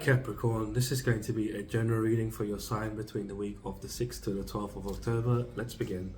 Capricorn, this is going to be a general reading for your sign between the week of the 6th to the 12th of October. Let's begin.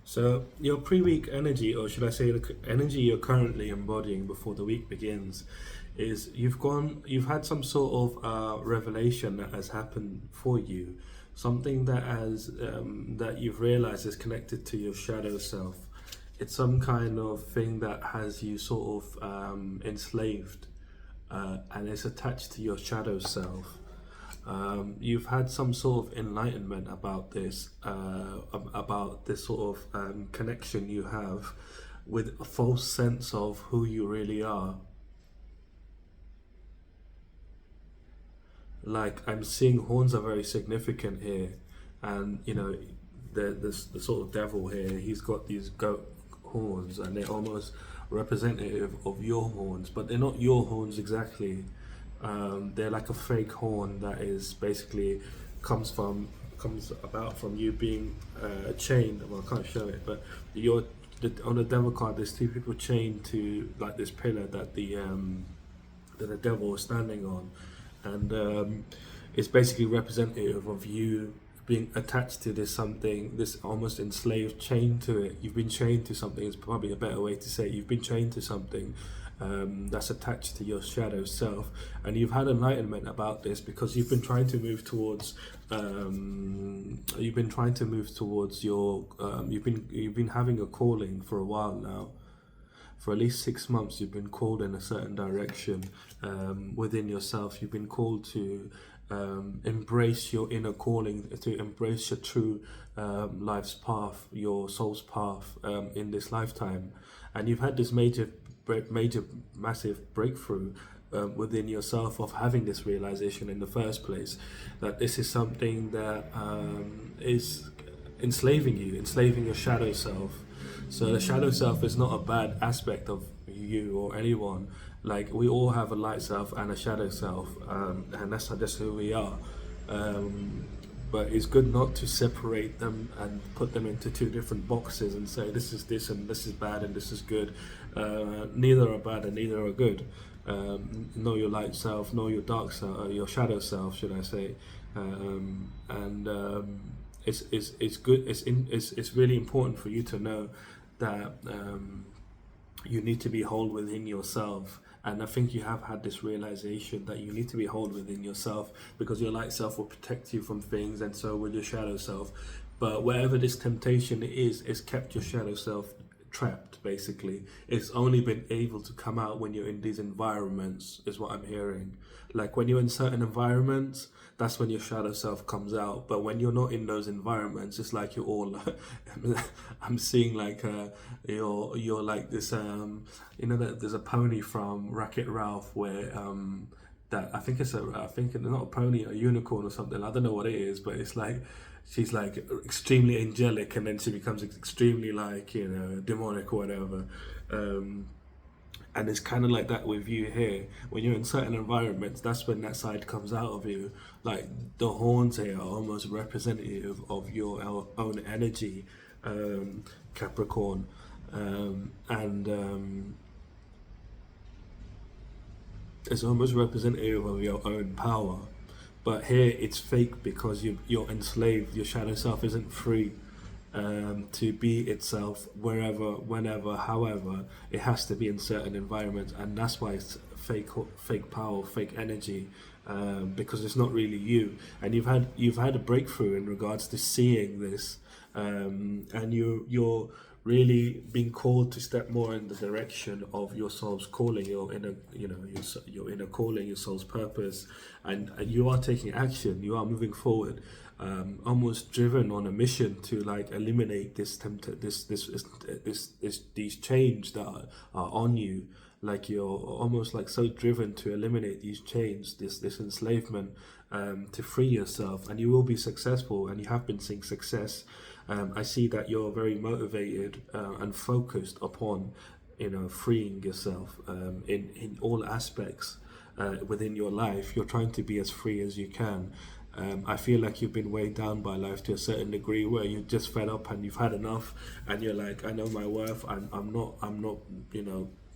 So your pre-week energy, or should I say the energy you're currently embodying before the week begins, is you've had some sort of revelation that has happened for you, something that that you've realized is connected to your shadow self. It's some kind of thing that has you sort of enslaved, and it's attached to your shadow self. You've had some sort of enlightenment about this sort of connection you have with a false sense of who you really are. Like, I'm seeing horns are very significant here, and you know, the sort of devil here, he's got these goat horns, and they're almost representative of your horns, but they're not your horns exactly. They're like a fake horn that is basically comes about from you being chained. Well, I can't show it, but on the devil card. There's two people chained to like this pillar that the devil is standing on, and it's basically representative of you being attached to this almost enslaved, chained to it. You've been chained to something. Is probably a better way to say it. You've been chained to something that's attached to your shadow self, and you've had enlightenment about this because you've been trying to move towards your you've been having a calling for a while now. For at least 6 months you've been called in a certain direction within yourself. You've been called to embrace your inner calling, to embrace your true life's path, your soul's path in this lifetime. And you've had this massive breakthrough within yourself of having this realization in the first place, that this is something that is enslaving your shadow self. So the shadow self is not a bad aspect of you or anyone. Like, we all have a light self and a shadow self, and that's just who we are. But it's good not to separate them and put them into two different boxes and say this is this and this is bad and this is good. Neither are bad and neither are good. Know your light self, know your dark self, your shadow self, should I say? It's good. It's really important for you to know that you need to be whole within yourself. And I think you have had this realization that you need to be whole within yourself, because your light self will protect you from things, and so will your shadow self. But wherever this temptation is, it's kept your shadow self trapped, basically. It's only been able to come out when you're in these environments, is what I'm hearing. Like, when you're in certain environments, that's when your shadow self comes out. But when you're not in those environments, it's like you're all I'm seeing like you're like this you know, that there's a pony from Wreck-It Ralph where that I think it's not a pony, a unicorn or something. I don't know what it is, but it's like she's like extremely angelic, and then she becomes extremely, like, you know, demonic or whatever. And it's kind of like that with you here. When you're in certain environments, that's when that side comes out of you. Like, the horns here are almost representative of your own energy, Capricorn. It's almost representative of your own power. But here it's fake because you're enslaved. Your shadow self isn't free to be itself wherever, whenever, however. It has to be in certain environments, and that's why it's fake power, fake energy, because it's not really you. And you've had a breakthrough in regards to seeing this, and you're really being called to step more in the direction of your soul's calling, your inner, your inner calling, your soul's purpose, and you are taking action. You are moving forward, almost driven on a mission to like eliminate these chains that are on you. Like you're almost like so driven to eliminate these chains, this enslavement, to free yourself, and you will be successful, and you have been seeing success. I see that you're very motivated and focused upon, freeing yourself in all aspects within your life. You're trying to be as free as you can. I feel like you've been weighed down by life to a certain degree, where you're just fed up and you've had enough, and you're like, I know my worth. I'm not,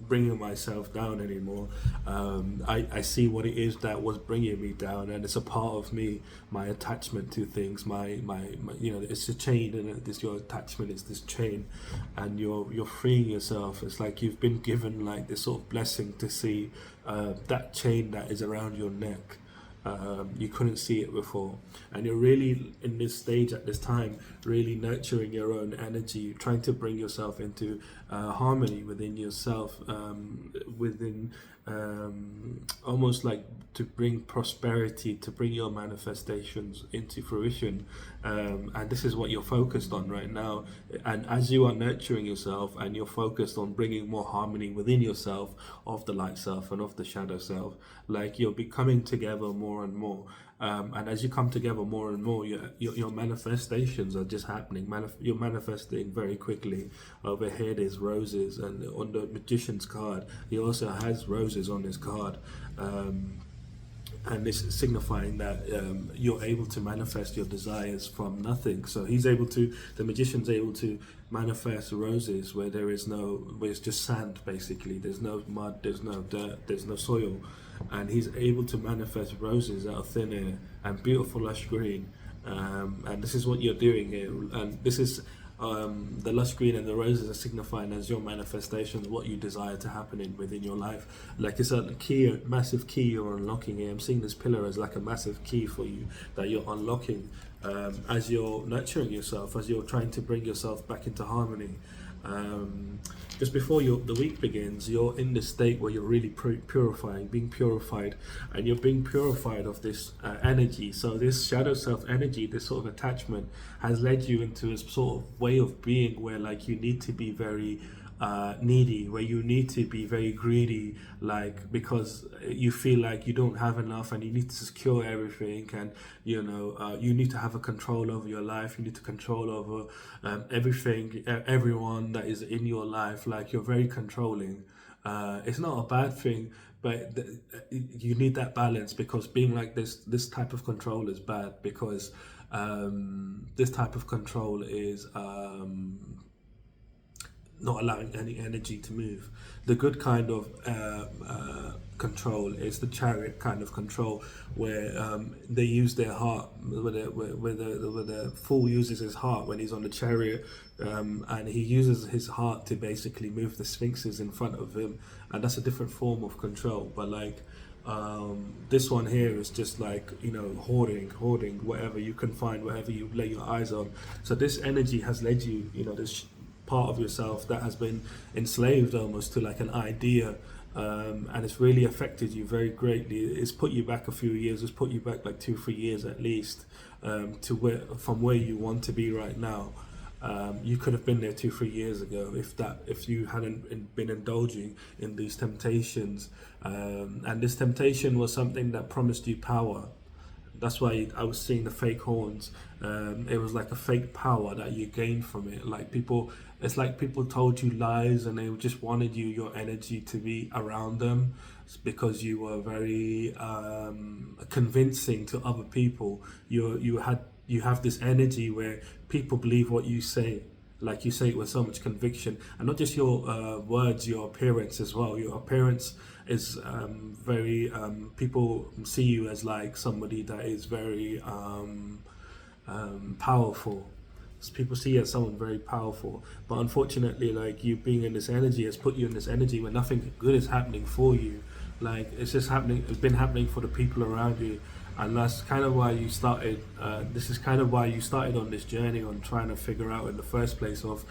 bringing myself down anymore. I see what it is that was bringing me down, and it's a part of me, my attachment to things, my it's a chain, and this your attachment is this chain, and you're freeing yourself. It's like you've been given like this sort of blessing to see that chain that is around your neck. You couldn't see it before, and you're really in this stage at this time, really nurturing your own energy, trying to bring yourself into harmony within yourself, within almost like to bring prosperity, to bring your manifestations into fruition, and this is what you're focused on right now. And as you are nurturing yourself and you're focused on bringing more harmony within yourself, of the light self and of the shadow self, like you're becoming together more and more. And as you come together more and more, your manifestations are just happening. You're manifesting very quickly. Over here there's roses, and on the magician's card he also has roses on his card, and this is signifying that you're able to manifest your desires from nothing. So the magician's able to manifest roses where where it's just sand, basically. There's no mud, there's no dirt, there's no soil, and he's able to manifest roses out of thin air and beautiful lush green. And this is what you're doing here, and this is the lush green and the roses are signifying as your manifestations, what you desire to happen within your life. Like it's a key, a massive key you're unlocking here. I'm seeing this pillar as like a massive key for you that you're unlocking as you're nurturing yourself, as you're trying to bring yourself back into harmony. Just before the week begins, you're in this state where you're really being purified, and you're being purified of this energy. So this shadow self energy, this sort of attachment, has led you into a sort of way of being where like you need to be very needy, where you need to be very greedy, like because you feel like you don't have enough and you need to secure everything, and you need to have a control over your life. You need to control over everything, everyone that is in your life. Like you're very controlling. It's not a bad thing, but you need that balance, because being like this type of control is bad, because this type of control is not allowing any energy to move. The good kind of control is the chariot kind of control, where they use their heart, where the fool uses his heart when he's on the chariot, and he uses his heart to basically move the sphinxes in front of him, and that's a different form of control. But like this one here is just like hoarding whatever you can find, whatever you lay your eyes on. So this energy has led you, this part of yourself that has been enslaved almost to like an idea, and it's really affected you very greatly. It's put you back a few years. It's put you back like 2-3 years at least, from where you want to be right now. You could have been there 2-3 years ago if you hadn't been indulging in these temptations, and this temptation was something that promised you power. That's why I was seeing the fake horns. It was like a fake power that you gained from it. It's like people told you lies, and they just wanted your energy to be around them, because you were very convincing to other people. You have this energy where people believe what you say. like you say it with so much conviction, and not just your words, your appearance as well. Your appearance is very people see you as like somebody that is very powerful. People see you as someone very powerful, but unfortunately, like you being in this energy has put you in this energy where nothing good is happening for you. Like it's just happening. It's been happening for the people around you, and that's kind of why you started. This is kind of why you started on this journey on trying to figure out in the first place of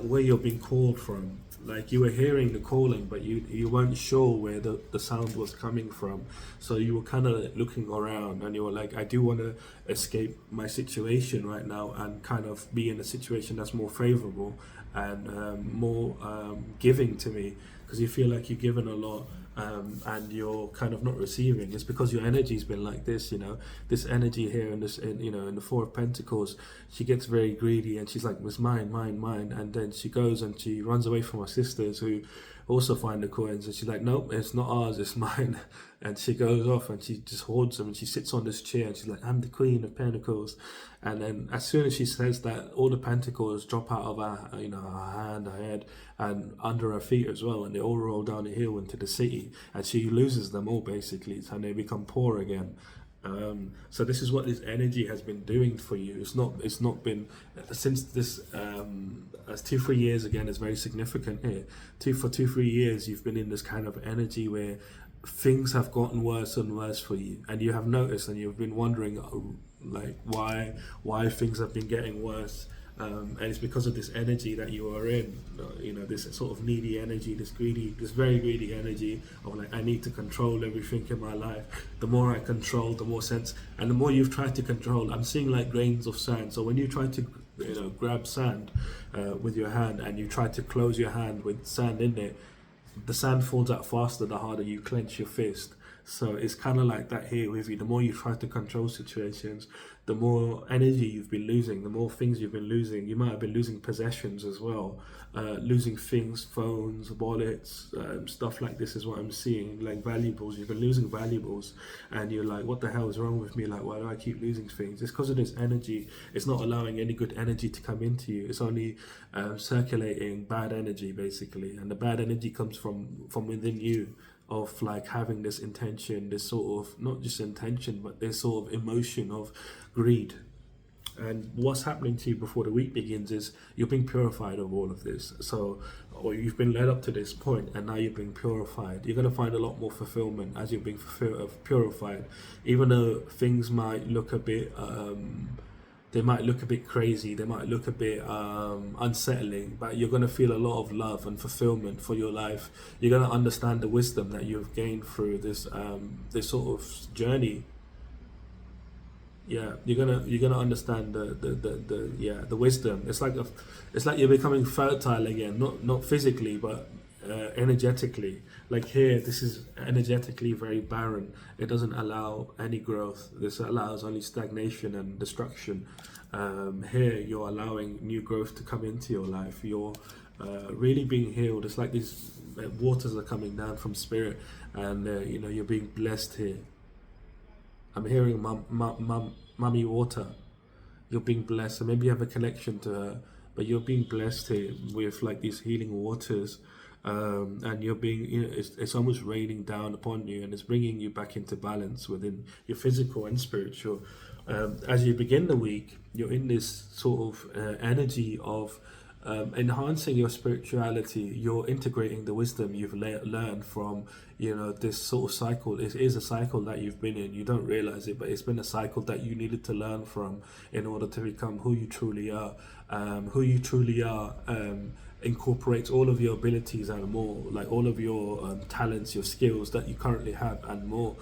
where you're being called from. Like you were hearing the calling, but you weren't sure where the sound was coming from. So you were kind of looking around, and you were like, I do want to escape my situation right now and kind of be in a situation that's more favorable and more giving to me, because you feel like you're given a lot. And you're kind of not receiving. It's because your energy's been like this, this energy here in this, in the Four of Pentacles. She gets very greedy and she's like, it's mine, mine, mine. And then she goes and she runs away from her sisters who also find the coins, and she's like, nope, it's not ours, it's mine. And she goes off and she just hoards them, and she sits on this chair and she's like, I'm the Queen of Pentacles. And then as soon as she says that, all the pentacles drop out of her, her hand, her head, and under her feet as well, and they all roll down the hill into the city, and she loses them all basically, and they become poor again. So this is what this energy has been doing for you. It's not been since this as 2-3 years again is very significant here. 2-3 years you've been in this kind of energy where things have gotten worse and worse for you, and you have noticed and you've been wondering like why things have been getting worse. And it's because of this energy that you are in, this sort of needy energy, this very greedy energy of like, I need to control everything in my life. The more I control, the more sense, and the more you've tried to control, I'm seeing like grains of sand. So when you try to, grab sand with your hand, and you try to close your hand with sand in it, the sand falls out faster the harder you clench your fist. So it's kind of like that here with you. The more you try to control situations, the more energy you've been losing, the more things you've been losing. You might have been losing possessions as well, losing things, phones, wallets, stuff like this is what I'm seeing, like valuables. You've been losing valuables, and you're like, what the hell is wrong with me? Like, why do I keep losing things? It's because of this energy. It's not allowing any good energy to come into you. It's only circulating bad energy, basically. And the bad energy comes from within you, of like having this intention, this sort of, not just intention, but this sort of emotion of greed. And what's happening to you before the week begins is you're being purified of all of this. So, or you've been led up to this point, and now you're being purified. You're going to find a lot more fulfillment as you're being purified, even though things might look a bit they might look a bit crazy, they might look a bit unsettling, but you're going to feel a lot of love and fulfillment for your life. You're going to understand the wisdom that you've gained through this this sort of journey. Yeah, you're gonna understand the wisdom. It's like you're becoming fertile again, not physically, but energetically. Like here, this is energetically very barren. It doesn't allow any growth. This allows only stagnation and destruction. Here, you're allowing new growth to come into your life. You're really being healed. It's like these waters are coming down from spirit, and you're being blessed here. I'm hearing mummy water. You're being blessed, and maybe you have a connection to her, but you're being blessed here with like these healing waters. And you're being, it's almost raining down upon you, and it's bringing you back into balance within your physical and spiritual. As you begin the week, you're in this sort of energy of enhancing your spirituality. You're integrating the wisdom you've learned from, this sort of cycle. It is a cycle that you've been in. You don't realize it, but it's been a cycle that you needed to learn from in order to become who you truly are. Who you truly are incorporates all of your abilities and more, like all of your talents, your skills that you currently have and more.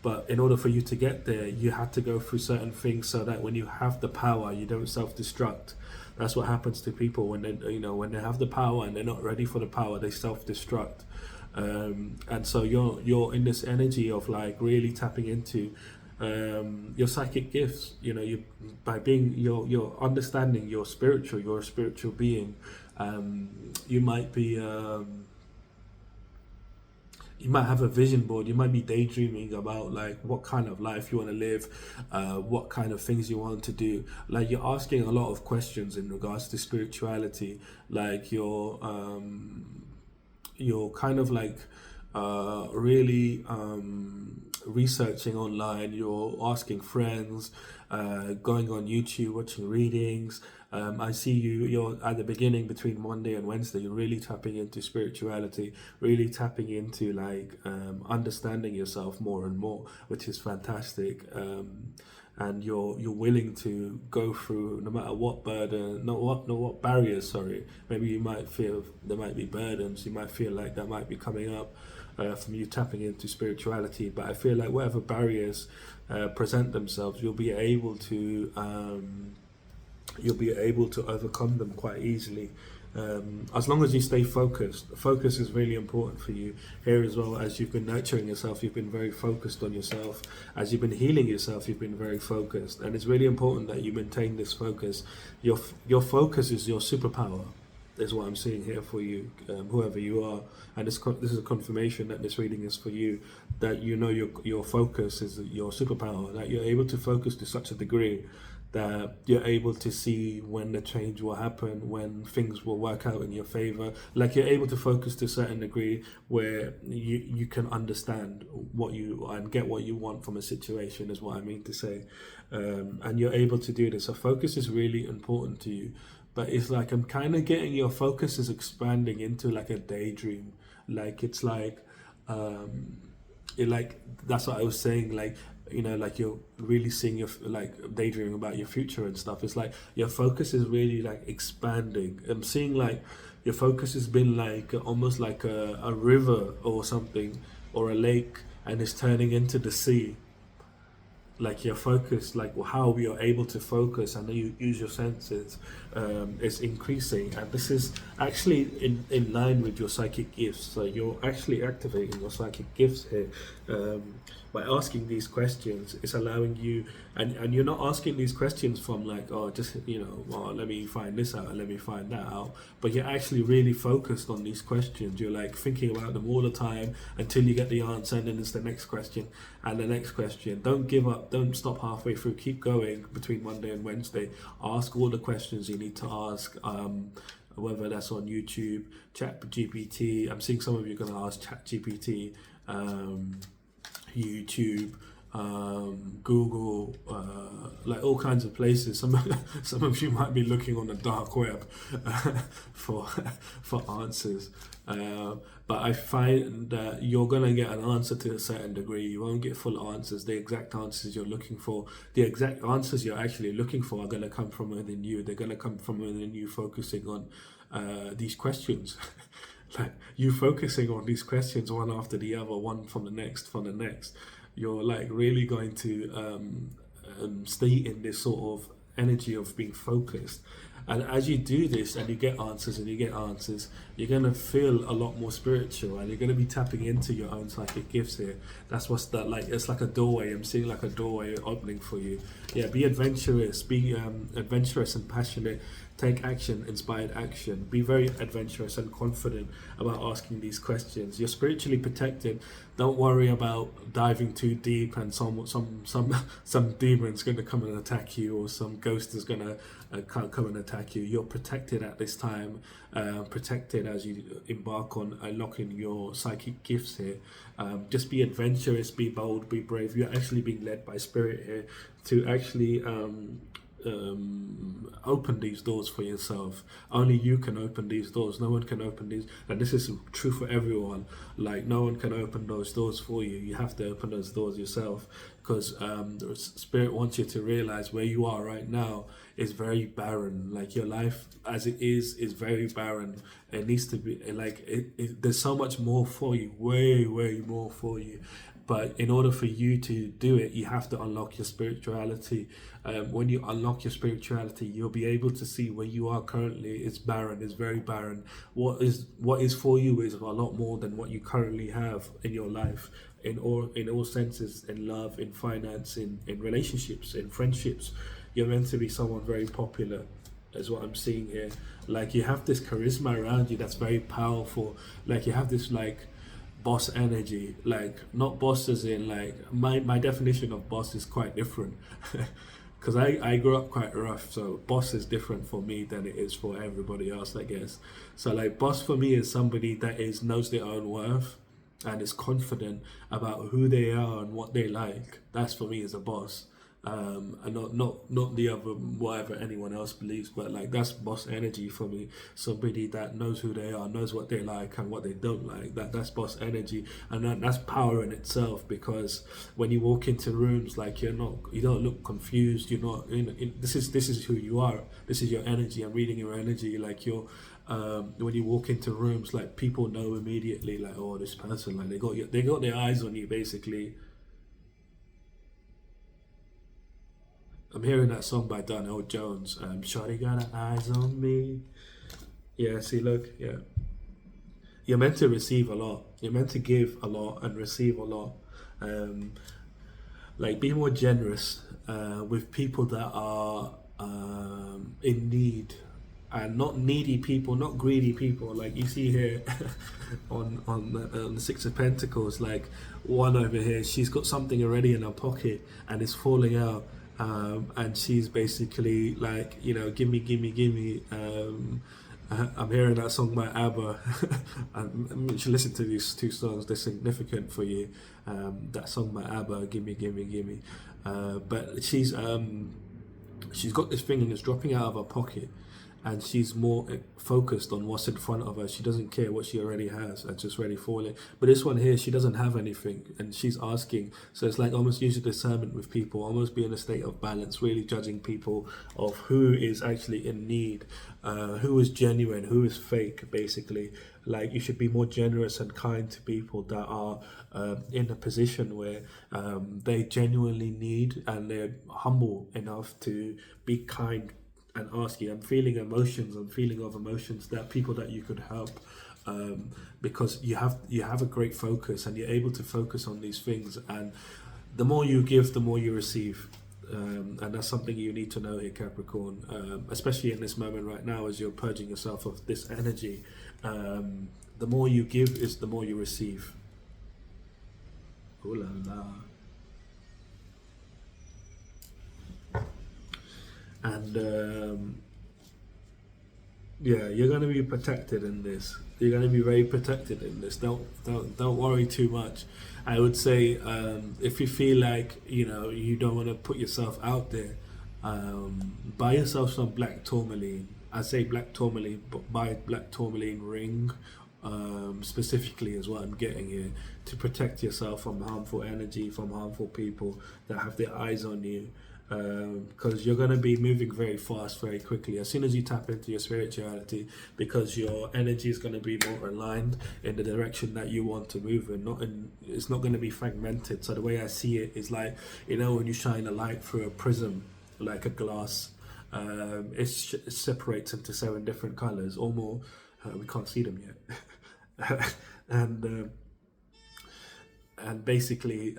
But in order for you to get there, you had to go through certain things so that when you have the power, you don't self-destruct. That's what happens to people when they have the power and they're not ready for the power, they self-destruct. And so you're in this energy of like really tapping into your psychic gifts. You by being you're understanding you're a spiritual being. You might be you might have a vision board. You might be daydreaming about like what kind of life you want to live, what kind of things you want to do. Like you're asking a lot of questions in regards to spirituality. Like you're kind of like really researching online. You're asking friends, going on YouTube, watching readings. I see you're at the beginning between Monday and Wednesday, you're really tapping into spirituality, really tapping into like understanding yourself more and more, which is fantastic. And you're willing to go through no matter what burden, not what barriers, sorry. Maybe you might feel there might be burdens, you might feel like that might be coming up from you tapping into spirituality, but I feel like whatever barriers present themselves, you'll be able to overcome them quite easily, as long as you stay focused. Focus is really important for you here as well. As you've been nurturing yourself, you've been very focused on yourself. As you've been healing yourself, you've been very focused, and it's really important that you maintain this focus. Your focus is your superpower, is what I'm seeing here for you, whoever you are. And this is a confirmation that this reading is for you, that you know your focus is your superpower, that you're able to focus to such a degree that you're able to see when the change will happen, when things will work out in your favor. Like you're able to focus to a certain degree where you can understand what you and get what you want from a situation, is what I mean to say. And you're able to do this. So focus is really important to you. But it's like I'm kind of getting your focus is expanding into like a daydream. Like it's like that's what I was saying, like, you know, like you're really seeing your like daydreaming about your future and stuff. It's like your focus is really like expanding. I'm seeing like your focus has been like almost like a river or something, or a lake, and it's turning into the sea. Like your focus, like how we are able to focus and you use your senses, is increasing, and this is actually in line with your psychic gifts. So you're actually activating your psychic gifts here, by asking these questions. It's allowing you, and you're not asking these questions from like, oh, just, you know, well, let me find this out and let me find that out, but you're actually really focused on these questions. You're like thinking about them all the time until you get the answer, and then it's the next question and the next question. Don't give up, don't stop halfway through, keep going between Monday and Wednesday. Ask all the questions you need to ask, whether that's on YouTube, Chat GPT. I'm seeing some of you are going to ask Chat GPT, YouTube, Google, like all kinds of places. Some of you might be looking on the dark web for answers. But I find that you're gonna get an answer to a certain degree. You won't get full answers. The exact answers you're looking for, the exact answers you're actually looking for, are gonna come from within you. They're gonna come from within you, focusing on these questions. Like you focusing on these questions one after the other, one from the next, you're like really going to stay in this sort of energy of being focused. And as you do this and you get answers, you're going to feel a lot more spiritual, and you're going to be tapping into your own psychic gifts here. That's what's that like. It's like a doorway. I'm seeing like a doorway opening for you. Yeah, be adventurous. Be adventurous and passionate. Take action, inspired action. Be very adventurous and confident about asking these questions. You're spiritually protected. Don't worry about diving too deep and some demon's going to come and attack you, or some ghost is going to come and attack you. You're protected at this time, protected as you embark on unlocking your psychic gifts here. Just be adventurous, be bold, be brave. You're actually being led by spirit here to actually open these doors for yourself. Only you can open these doors. No one can open these, and this is true for everyone. Like no one can open those doors for you. You have to open those doors yourself, because the spirit wants you to realize where you are right now is very barren. Like your life as it is very barren. It needs to be like there's so much more for you, way more for you. But in order for you to do it, you have to unlock your spirituality. When you unlock your spirituality, you'll be able to see where you are currently. It's barren. It's very barren. What is for you is a lot more than what you currently have in your life, in all senses, in love, in finance, in relationships, in friendships. You're meant to be someone very popular, is what I'm seeing here. Like you have this charisma around you that's very powerful. Like you have this like boss energy, like not boss as in like my definition of boss is quite different. Because I grew up quite rough, so boss is different for me than it is for everybody else, I guess. So like boss for me is somebody that is knows their own worth and is confident about who they are and what they like. That's for me as a boss. And not the other whatever anyone else believes, but like that's boss energy for me. Somebody that knows who they are, knows what they like and what they don't like. That's boss energy, and that's power in itself. Because when you walk into rooms, like you don't look confused. You're not. This is who you are. This is your energy. I'm reading your energy. Like you're. When you walk into rooms, like people know immediately, like, oh, this person, like they got their eyes on you, basically. I'm hearing that song by Darnell Jones. Shawty got her eyes on me. Yeah, see, look, yeah. You're meant to receive a lot. You're meant to give a lot and receive a lot. Um, like, be more generous with people that are in need, and not needy people, not greedy people. Like you see here on the Six of Pentacles, like one over here, she's got something already in her pocket and it's falling out. And she's basically like, give me, give me, give me. I'm hearing that song by ABBA. You should listen to these two songs, they're significant for you. That song by ABBA, give me, give me, give me. But she's got this thing and it's dropping out of her pocket, and she's more focused on what's in front of her. She doesn't care what she already has and just ready for it. But this one here, she doesn't have anything and she's asking. So it's like almost using discernment with people, almost be in a state of balance, really judging people of who is actually in need, who is genuine, who is fake, basically. Like you should be more generous and kind to people that are in a position where they genuinely need, and they're humble enough to be kind and ask you. I'm feeling of emotions that people that you could help, because you have a great focus and you're able to focus on these things, and the more you give, the more you receive. And that's something you need to know here, Capricorn, especially in this moment right now as you're purging yourself of this energy. The more you give is the more you receive. Ooh la la. And yeah, you're going to be protected in this. You're going to be very protected in this. Don't worry too much. I would say if you feel like you don't want to put yourself out there, buy yourself some black tourmaline. I say black tourmaline, but buy black tourmaline ring specifically is what I'm getting here, to protect yourself from harmful energy, from harmful people that have their eyes on you. Because you're going to be moving very fast, very quickly as soon as you tap into your spirituality, because your energy is going to be more aligned in the direction that you want to move in. It's not going to be fragmented. So the way I see it is like, when you shine a light through a prism, like a glass, it separates into 7 different colors or more. We can't see them yet. And basically,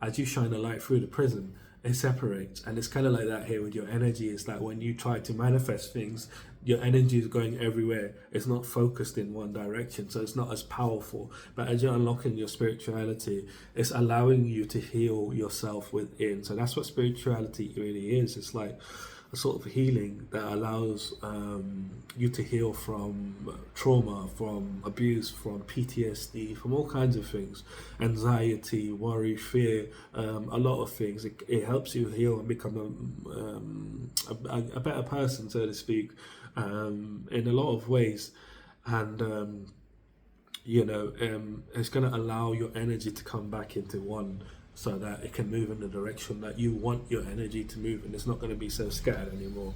as you shine a light through the prism, it separates. And it's kind of like that here with your energy. It's like when you try to manifest things, your energy is going everywhere. It's not focused in one direction, so it's not as powerful. But as you're unlocking your spirituality, it's allowing you to heal yourself within. So that's what spirituality really is. It's like a sort of healing that allows you to heal from trauma, from abuse, from PTSD, from all kinds of things, anxiety, worry, fear, a lot of things. It helps you heal and become a better person, so to speak, in a lot of ways. And it's going to allow your energy to come back into one, so that it can move in the direction that you want your energy to move, and it's not going to be so scattered anymore.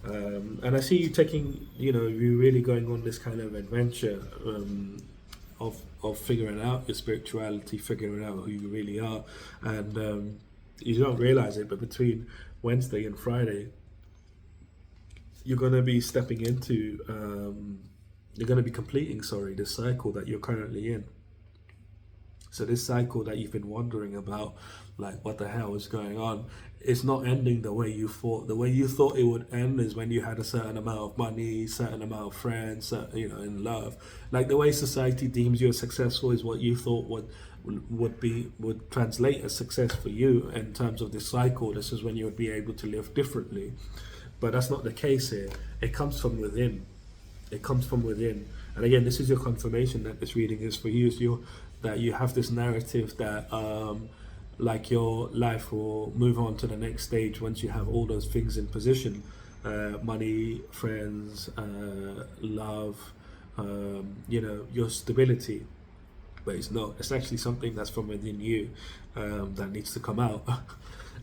And I see you taking, you really going on this kind of adventure of figuring out your spirituality, figuring out who you really are, and you don't realize it, but between Wednesday and Friday, you're going to be stepping into, you're going to be completing, the cycle that you're currently in. So this cycle that you've been wondering about, like what the hell is going on, it's not ending the way you thought. The way you thought it would end is when you had a certain amount of money, certain amount of friends, in love. Like the way society deems you as successful is what you thought would translate as success for you in terms of this cycle. This is when you would be able to live differently, but that's not the case here. It comes from within. It comes from within. And again, this is your confirmation that this reading is for you. Is that you have this narrative that like your life will move on to the next stage once you have all those things in position: money, friends, love, your stability. But it's not. It's actually something that's from within you, that needs to come out.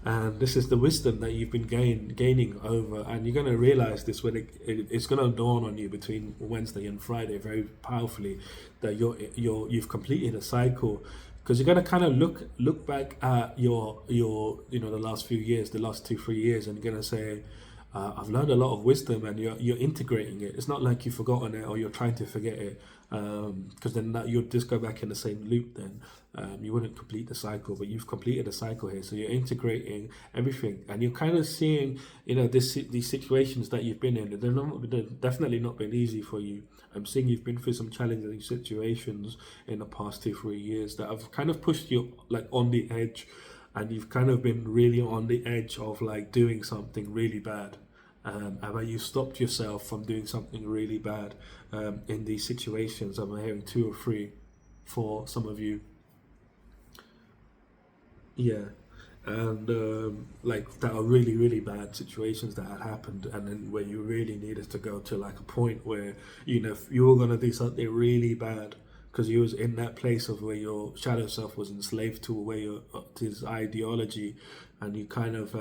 And this is the wisdom that you've been gaining over, and you're going to realize this when it's going to dawn on you between Wednesday and Friday very powerfully, that you've completed a cycle, because you're going to kind of look back at your the last few years, the last 2-3 years, and you're going to say, I've learned a lot of wisdom, and you're integrating it. It's not like you've forgotten it or you're trying to forget it, because then you'll just go back in the same loop. Then you wouldn't complete the cycle, but you've completed the cycle here. So you're integrating everything, and you're kind of seeing, these situations that you've been in. They've definitely not been easy for you. I'm seeing you've been through some challenging situations in the past 2-3 years that have kind of pushed you like on the edge, and you've kind of been really on the edge of like doing something really bad. And you stopped yourself from doing something really bad in these situations. I'm hearing 2 or 3 for some of you. Yeah. And like that are really, really bad situations that had happened, and then where you really needed to go to like a point where, you were going to do something really bad, because you was in that place of where your shadow self was enslaved to to his ideology, and you kind of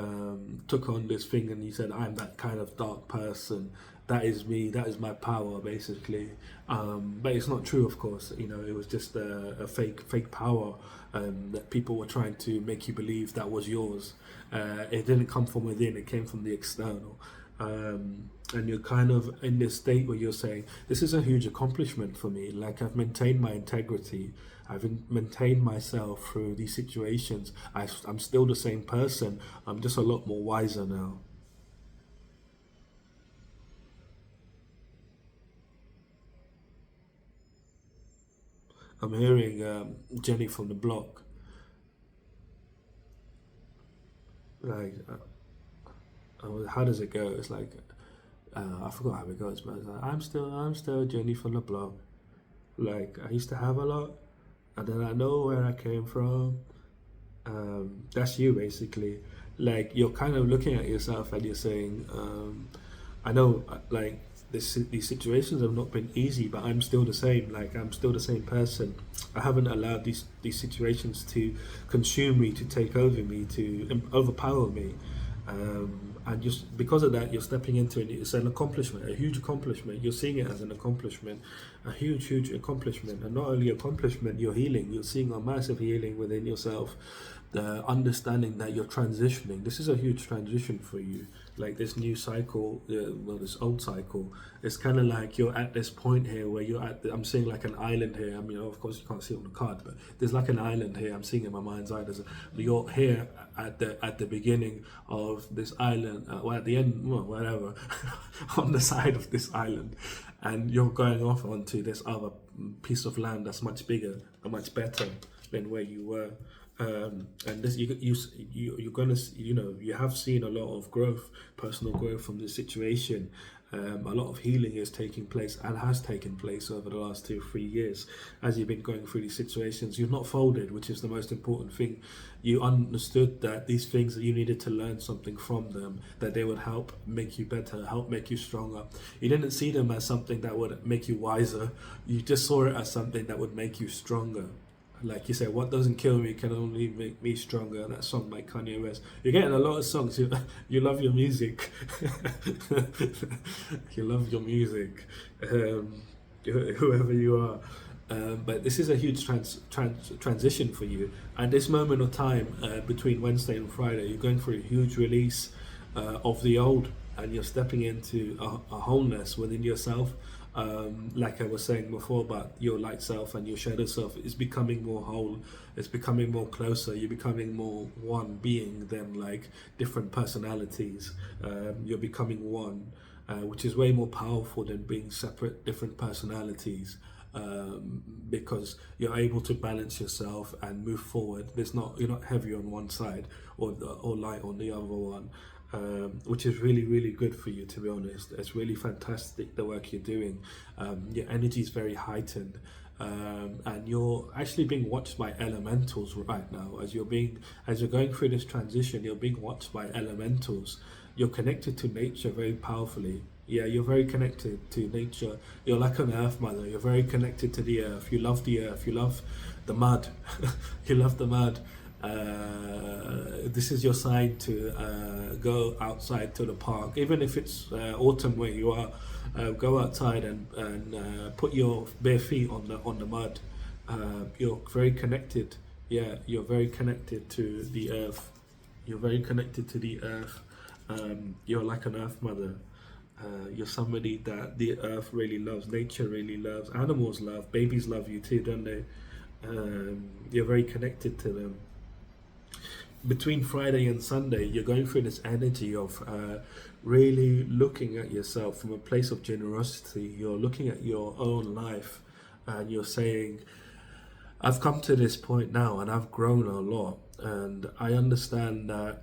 took on this thing, and you said, I'm that kind of dark person, that is me, that is my power, basically. But it's not true, of course. It was just a fake power, that people were trying to make you believe that was yours. It didn't come from within, it came from the external. And you're kind of in this state where you're saying, this is a huge accomplishment for me. Like, I've maintained my integrity, I've maintained myself through these situations. I'm still the same person, I'm just a lot more wiser now. I'm hearing Jenny from the block, like, how does it go? It's like, I forgot how it goes, but it's like, I'm still Jenny from the block. Like, I used to have a lot, and then I know where I came from. That's you, basically. Like, you're kind of looking at yourself and you're saying, I know, like, these situations have not been easy, but I'm still the same. Like, I'm still the same person. I haven't allowed these situations to consume me, to take over me, to overpower me. And just because of that, you're stepping into it. It's an accomplishment, a huge accomplishment. You're seeing it as an accomplishment, a huge accomplishment. And not only accomplishment, you're healing. You're seeing a massive healing within yourself. The understanding that you're transitioning. This is a huge transition for you. Like, this new cycle, this old cycle. It's kind of like you're at this point here where you're at. I'm seeing like an island here. I mean, of course you can't see it on the card, but there's like an island here. I'm seeing in my mind's eye. You're here at the beginning of this island, or at the end, well, whatever, on the side of this island, and you're going off onto this other piece of land that's much bigger and much better than where you were. And this, you're gonna, you have seen a lot of growth, personal growth from this situation. A lot of healing is taking place and has taken place over the last 2-3 years. As you've been going through these situations, you've not folded, which is the most important thing. You understood that these things, that you needed to learn something from them, that they would help make you better, help make you stronger. You didn't see them as something that would make you wiser. You just saw it as something that would make you stronger. Like you said, what doesn't kill me can only make me stronger. That song by Kanye West. You're getting a lot of songs. You love your music. You love your music. Whoever you are. But this is a huge transition for you. And this moment of time between Wednesday and Friday, you're going through a huge release of the old, and you're stepping into a wholeness within yourself. like I was saying before about your light self and your shadow self, is becoming more whole. It's becoming more closer. You're becoming more one being than like different personalities. You're becoming one, which is way more powerful than being separate different personalities. Because you're able to balance yourself and move forward. You're not heavy on one side or light on the other one, which is really really good for you, to be honest. It's really fantastic the work you're doing. Your energy is very heightened. And you're actually being watched by elementals right now as you're going through this transition. You're being watched by elementals. You're connected to nature very powerfully. Yeah, you're very connected to nature. You're like an earth mother. You're very connected to the earth. You love the earth. You love the mud. You love the mud. This is your sign to go outside to the park, even if it's autumn where you are. Go outside and put your bare feet on the mud. You're very connected. Yeah, you're very connected to the earth. You're very connected to the earth. You're like an earth mother. You're somebody that the earth really loves, nature really loves, animals love, babies love you too, don't they? You're very connected to them. Between Friday and Sunday, you're going through this energy of really looking at yourself from a place of generosity. You're looking at your own life and you're saying, I've come to this point now and I've grown a lot, and I understand that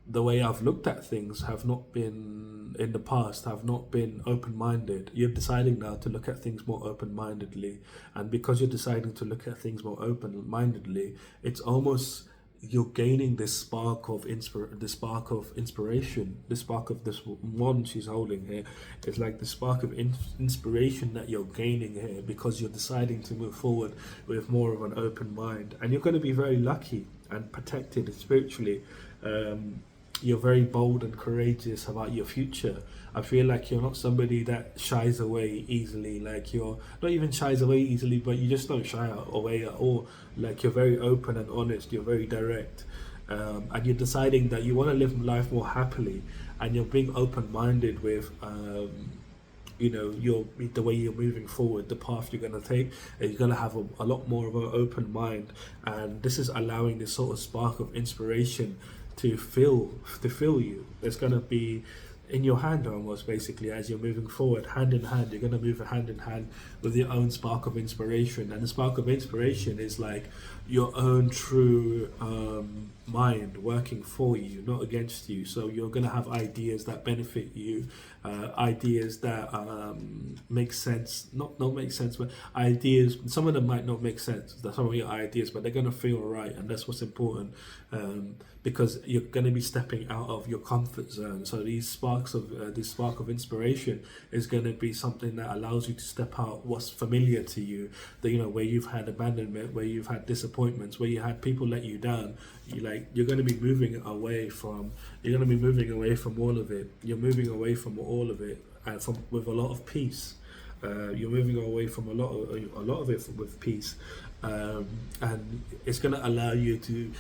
the way I've looked at things have not been in the past, have not been open-minded. You're deciding now to look at things more open-mindedly, and because you're deciding to look at things more open-mindedly, it's almost you're gaining this spark of inspiration, this spark of this wand she's holding here. It's like the spark of inspiration that you're gaining here because you're deciding to move forward with more of an open mind, and you're going to be very lucky and protected spiritually. You're very bold and courageous about your future. I feel like you're not somebody that shies away easily. Like you're not even shies away easily, but you just don't shy away at all. Like you're very open and honest. You're very direct, and you're deciding that you want to live life more happily, and you're being open-minded with. The way you're moving forward, the path you're going to take, and you're going to have a lot more of an open mind, and this is allowing this sort of spark of inspiration to fill you. It's going to be in your hand almost, basically, as you're moving forward, hand in hand. You're going to move hand in hand with your own spark of inspiration, and the spark of inspiration is like your own true mind working for you, not against you. So you're going to have ideas that benefit you, ideas that make sense, not make sense, but ideas. Some of them might not make sense, some of your ideas, but they're going to feel right, and that's what's important, because you're going to be stepping out of your comfort zone. So these sparks of this spark of inspiration is going to be something that allows you to step out what's familiar to you, where you've had abandonment, where you've had disappointments, where you had people let you down. You're going to be moving away from all of it. You're moving away from all of it, and with a lot of peace. You're moving away from a lot of it with peace, and it's going to allow you to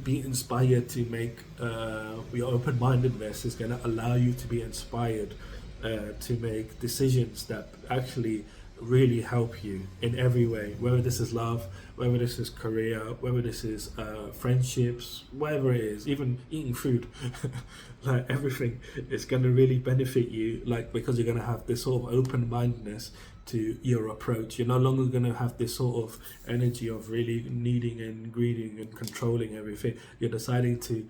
be inspired to make your open-mindedness is going to allow you to be inspired to make decisions that actually really help you in every way, whether this is love, whether this is career, whether this is friendships, whatever it is, even eating food. Like everything is going to really benefit you, because you're going to have this sort of open-mindedness to your approach. You're no longer going to have this sort of energy of really needing and greeding and controlling everything. You're deciding to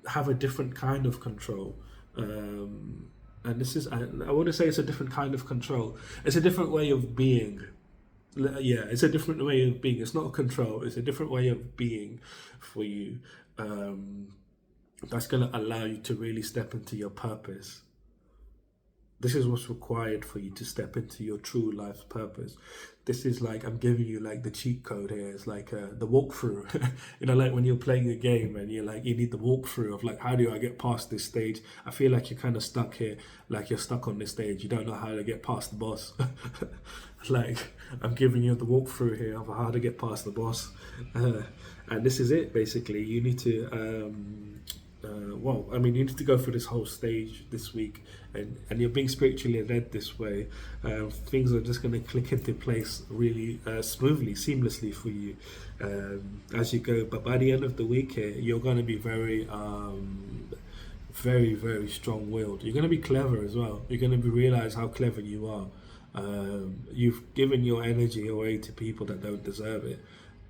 have a different kind of control. And this is, I wouldn't say it's a different kind of control. It's a different way of being. Yeah, it's a different way of being. It's not a control. It's a different way of being for you. That's going to allow you to really step into your purpose. This is what's required for you to step into your true life's purpose. This is I'm giving you the cheat code here. It's the walkthrough. Like when you're playing a game and you need the walkthrough of how do I get past this stage? I feel like you're kind of stuck here, you're stuck on this stage. You don't know how to get past the boss. I'm giving you the walkthrough here of how to get past the boss. And this is it, basically. You need to well, I mean, you need to go through this whole stage this week, and you're being spiritually led this way. Things are just going to click into place really smoothly, seamlessly for you as you go. But by the end of the week here, you're going to be very, very strong-willed. You're going to be clever as well. You're going to realize how clever you are. You've given your energy away to people that don't deserve it,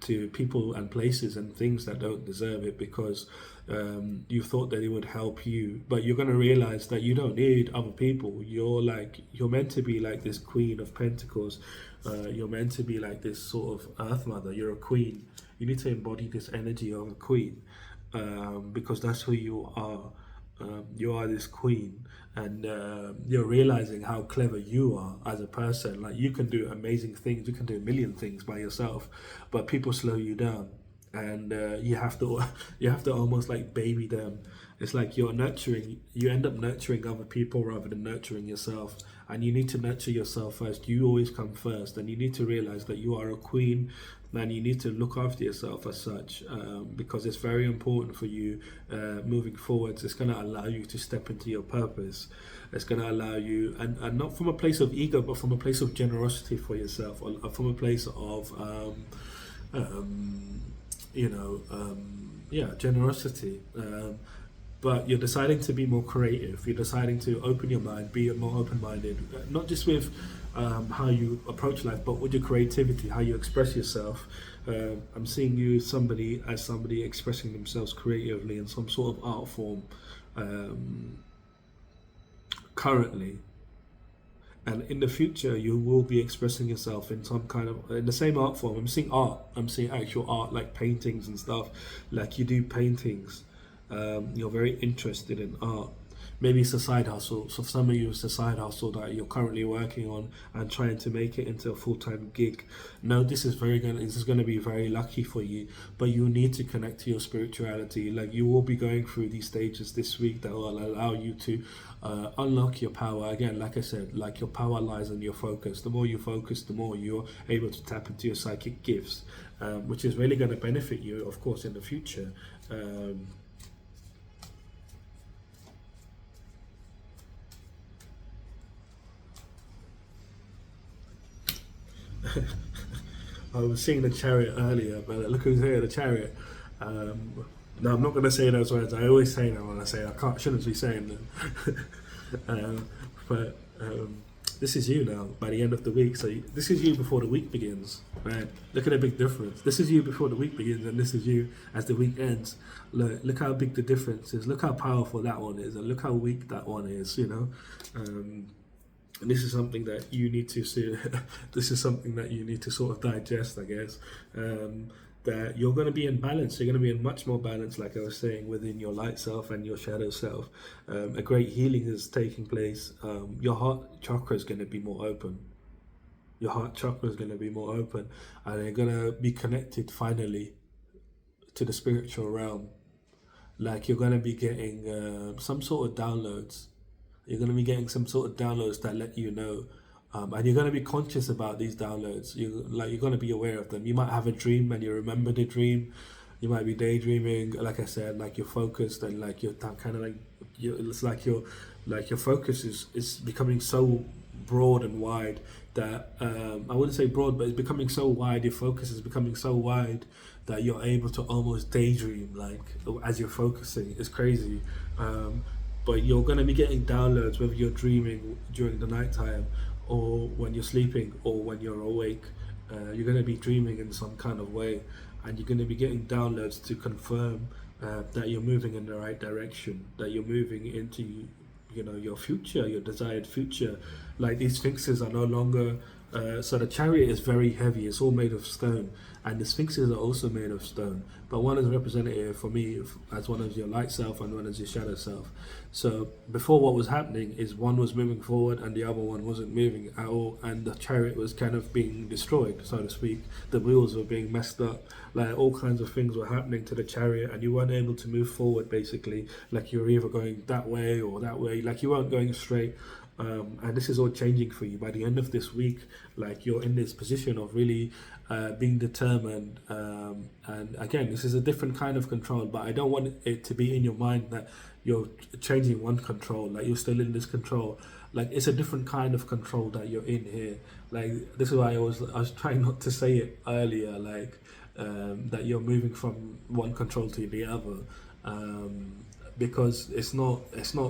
to people and places and things that don't deserve it, because you thought that it would help you. But you're going to realize that you don't need other people. You're meant to be like this Queen of Pentacles. You're meant to be like this sort of Earth Mother. You're a queen. You need to embody this energy of a queen, because that's who you are. You are this queen, and you're realizing how clever you are as a person. Like, you can do amazing things, you can do a million things by yourself, but people slow you down, and you have to almost like baby them. It's like you end up nurturing other people rather than nurturing yourself, and you need to nurture yourself first. You always come first, and you need to realize that you are a queen, and you need to look after yourself as such, because it's very important for you moving forwards. It's going to allow you to step into your purpose. It's going to allow you, and not from a place of ego, but from a place of generosity for yourself, or from a place of generosity. But you're deciding to be more creative. You're deciding to open your mind, be more open-minded, not just with how you approach life, but with your creativity, how you express yourself. I'm seeing you somebody expressing themselves creatively in some sort of art form currently. And in the future, you will be expressing yourself in some kind of, in the same art form. I'm seeing art. I'm seeing actual art, like paintings and stuff. Like, you do paintings. You're very interested in art. Maybe it's a side hustle. So for some of you, it's a side hustle that you're currently working on and trying to make it into a full-time gig. No, this is going to be very lucky for you, but you need to connect to your spirituality. Like, you will be going through these stages this week that will allow you to unlock your power. Again, like I said, like, your power lies in your focus. The more you focus, the more you're able to tap into your psychic gifts, which is really going to benefit you, of course, in the future. I was seeing the Chariot earlier, but look who's here, the Chariot. No, I'm not going to say those words. I always say them when I say shouldn't be saying them. But this is you now by the end of the week. So this is you before the week begins, right? Look at the big difference. This is you before the week begins, and this is you as the week ends. Look how big the difference is. Look how powerful that one is, and look how weak that one is. And this is something that you need to see. This is something that you need to sort of digest, I guess. That you're going to be in balance. You're going to be in much more balance, like I was saying, within your light self and your shadow self. A great healing is taking place. Your heart chakra is going to be more open. Your heart chakra is going to be more open, and you're going to be connected finally to the spiritual realm. Like, you're going to be getting some sort of downloads. You're going to be getting some sort of downloads that let you know, and you're going to be conscious about these downloads. You're going to be aware of them. You might have a dream and you remember the dream. You might be daydreaming. Like I said, like, you're focused, and like you're kind of like it's like your focus is becoming so broad and wide that I wouldn't say broad, but it's becoming so wide. Your focus is becoming so wide that you're able to almost daydream, like, as you're focusing. It's crazy. But you're going to be getting downloads, whether you're dreaming during the nighttime, or when you're sleeping, or when you're awake. You're going to be dreaming in some kind of way, and you're going to be getting downloads to confirm that you're moving in the right direction, that you're moving into, your future, your desired future. Like, these sphinxes are no longer. So the Chariot is very heavy. It's all made of stone, and the sphinxes are also made of stone. But one is representative for me as one as your light self, and one as your shadow self. So before, what was happening is one was moving forward and the other one wasn't moving at all, and the Chariot was kind of being destroyed, so to speak. The wheels were being messed up, like, all kinds of things were happening to the Chariot, and you weren't able to move forward, basically. Like, you were either going that way or that way, like, you weren't going straight. And this is all changing for you by the end of this week. Like, you're in this position of really being determined. And again, this is a different kind of control, but I don't want it to be in your mind that you're changing one control, like you're still in this control. Like it's a different kind of control that you're in here. Like this is why I was trying not to say it earlier, like that you're moving from one control to the other. Because it's not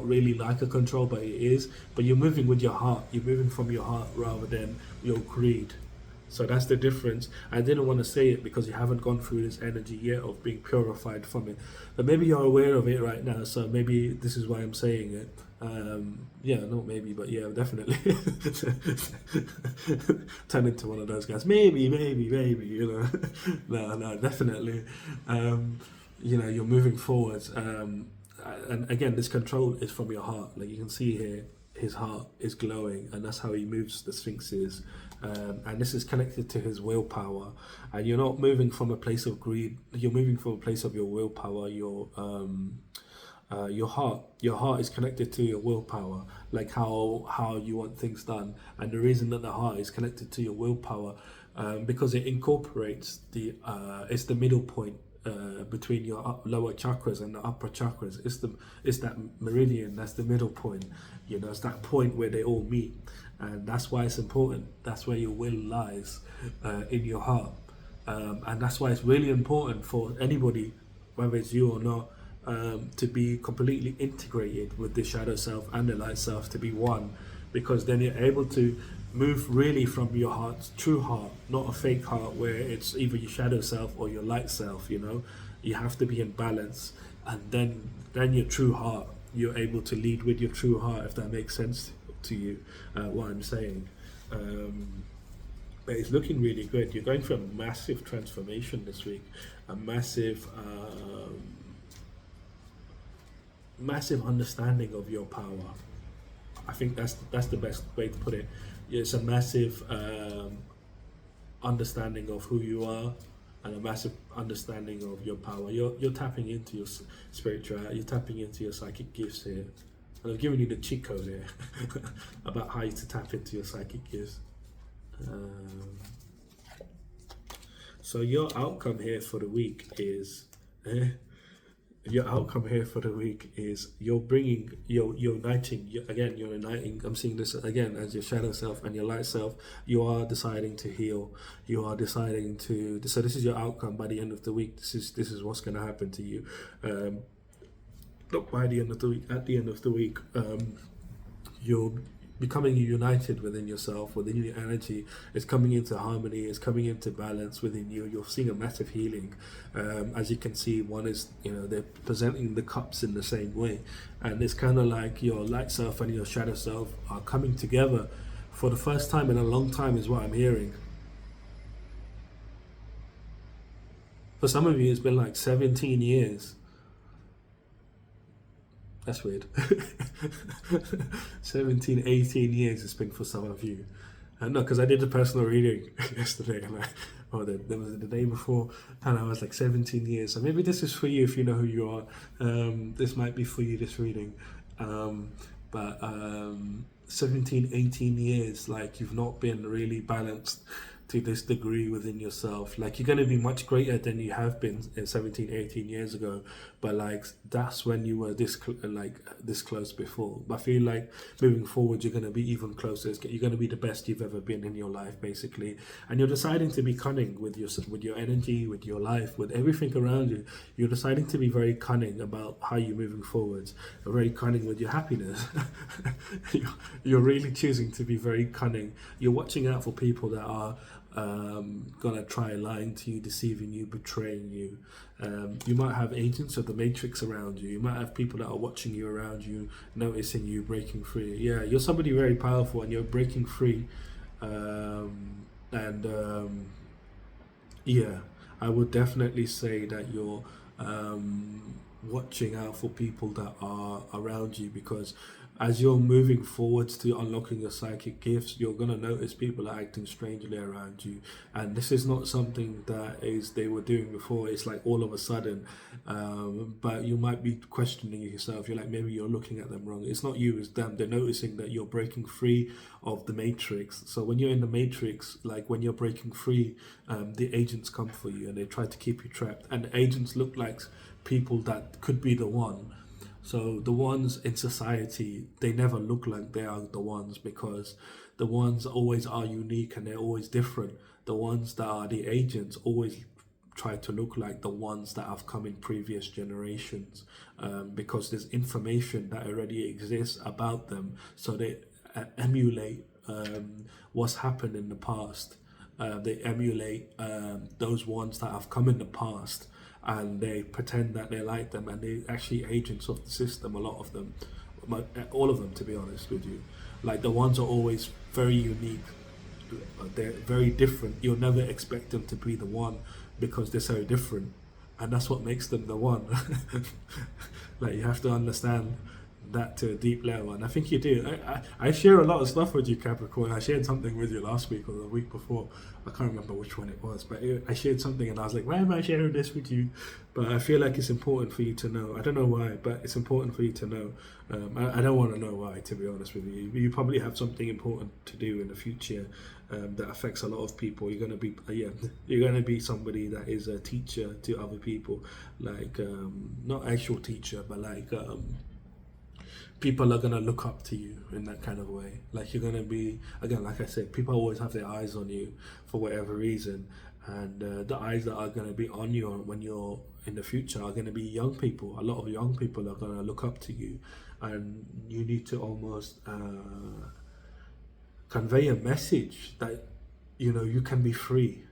really like a control, but it is. But you're moving with your heart. You're moving from your heart rather than your greed. So that's the difference. I didn't want to say it because you haven't gone through this energy yet of being purified from it. But maybe you're aware of it right now. So maybe this is why I'm saying it. Yeah, not maybe, but yeah, definitely. Turn into one of those guys. Maybe, you know. No, definitely. You know, you're moving forwards. And again, this control is from your heart. Like you can see here, his heart is glowing, and that's how he moves the sphinxes. And this is connected to his willpower. And you're not moving from a place of greed. You're moving from a place of your willpower. Your heart. Your heart is connected to your willpower, like how you want things done. And the reason that the heart is connected to your willpower, because it incorporates it's the middle point between your lower chakras and the upper chakras. It's that meridian. That's the middle point. You know, it's that point where they all meet, and that's why it's important. That's where your will lies, in your heart, and that's why it's really important for anybody, whether it's you or not, to be completely integrated with the shadow self and the light self, to be one, because then you're able to move really from your heart's true heart, not a fake heart where it's either your shadow self or your light self. You know, you have to be in balance, and then your true heart, you're able to lead with your true heart, if that makes sense to you, what I'm saying. But it's looking really good. You're going through a massive transformation this week, a massive massive understanding of your power. I think that's the best way to put it. It's a massive understanding of who you are, and a massive understanding of your power. You're tapping into your spirituality. You're tapping into your psychic gifts here, and I've given you the cheat code here about how to tap into your psychic gifts. So your outcome here for the week is. Your outcome here for the week is you're uniting. You're uniting. I'm seeing this again as your shadow self and your light self. You are deciding to heal. You are deciding to. So this is your outcome by the end of the week. This is what's going to happen to you. Not by the end of the week. At the end of the week, you're becoming united within yourself, within your energy. It's coming into harmony, it's coming into balance within you. You're seeing a massive healing. As you can see, one is, they're presenting the cups in the same way, and it's kind of like your light self and your shadow self are coming together for the first time in a long time, is what I'm hearing. For some of you, it's been like 17 years. That's weird. 17, 18 years it's been for some of you. No, because I did a personal reading yesterday, and there was the day before, and I was like 17 years. So maybe this is for you if you know who you are. This might be for you, this reading. But 17, 18 years, like you've not been really balanced to this degree within yourself. Like you're going to be much greater than you have been 17, 18 years ago, but like that's when you were this close before. But I feel like moving forward you're going to be even closer. You're going to be the best you've ever been in your life, basically. And you're deciding to be cunning with your energy, with your life, with everything around you. You're deciding to be very cunning about how you're moving forwards, very cunning with your happiness. You're really choosing to be very cunning. You're watching out for people that are gonna try lying to you, deceiving you, betraying you. You might have agents of the matrix around you. You might have people that are watching you around you, noticing you breaking free. Yeah, you're somebody very powerful and you're breaking free. Yeah, I would definitely say that you're watching out for people that are around you, because as you're moving forwards to unlocking your psychic gifts, you're gonna notice people are acting strangely around you, and this is not something that is they were doing before. It's like all of a sudden, but you might be questioning yourself. You're like, maybe you're looking at them wrong. It's not you, it's them. They're noticing that you're breaking free of the matrix. So when you're in the matrix, like when you're breaking free, the agents come for you and they try to keep you trapped. And the agents look like people that could be the one. So the ones in society, they never look like they are the ones, because the ones always are unique and they're always different. The ones that are the agents always try to look like the ones that have come in previous generations, because there's information that already exists about them. So they emulate what's happened in the past. They emulate those ones that have come in the past, and they pretend that they're like them, and they're actually agents of the system. A lot of them, all of them, to be honest with you. Like the ones are always very unique. They're very different. You'll never expect them to be the one because they're so different, and that's what makes them the one. Like you have to understand that to a deep level, and I think you do. I share a lot of stuff with you, Capricorn. I shared something with you last week or the week before. I can't remember which one it was, but I shared something and I was like, why am I sharing this with you? But I feel like it's important for you to know. I don't know why, but it's important for you to know. I don't want to know why, to be honest with you. You probably have something important to do in the future that affects a lot of people. You're gonna be you're gonna be somebody that is a teacher to other people, like not actual teacher, but like people are gonna look up to you in that kind of way. Like you're gonna be, again, like I said, people always have their eyes on you for whatever reason, and the eyes that are gonna be on you when you're in the future are gonna be young people. A lot of young people are gonna look up to you, and you need to almost convey a message that you can be free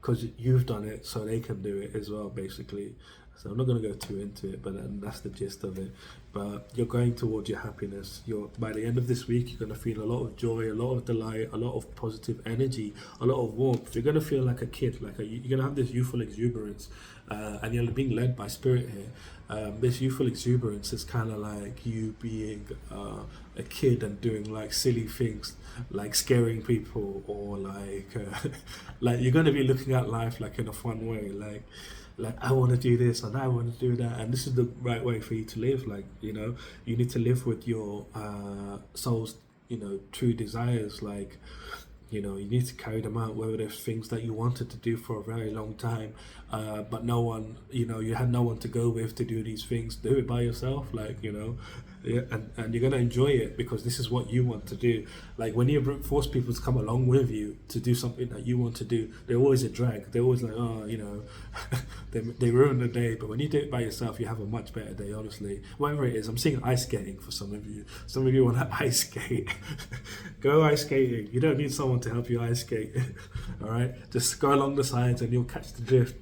because you've done it, so they can do it as well, basically. So I'm not going to go too into it, but that's the gist of it. But you're going towards your happiness. By the end of this week, you're going to feel a lot of joy, a lot of delight, a lot of positive energy, a lot of warmth. You're going to feel like a kid, you're going to have this youthful exuberance, and you're being led by spirit here. This youthful exuberance is kind of like you being a kid and doing like silly things, like scaring people, or like you're going to be looking at life like in a fun way, like I want to do this and I want to do that, and this is the right way for you to live. You need to live with your soul's true desires. You need to carry them out, whether there's things that you wanted to do for a very long time, but no one, you had no one to go with to do these things. Do it by yourself, yeah, and you're gonna enjoy it because this is what you want to do. Like when you force people to come along with you to do something that you want to do, they're always a drag. They're always like, they ruin the day. But when you do it by yourself, you have a much better day. Honestly, whatever it is, I'm seeing ice skating for some of you. Some of you want to ice skate. Go ice skating. You don't need someone to help you ice skate. All right, just go along the sides and you'll catch the drift.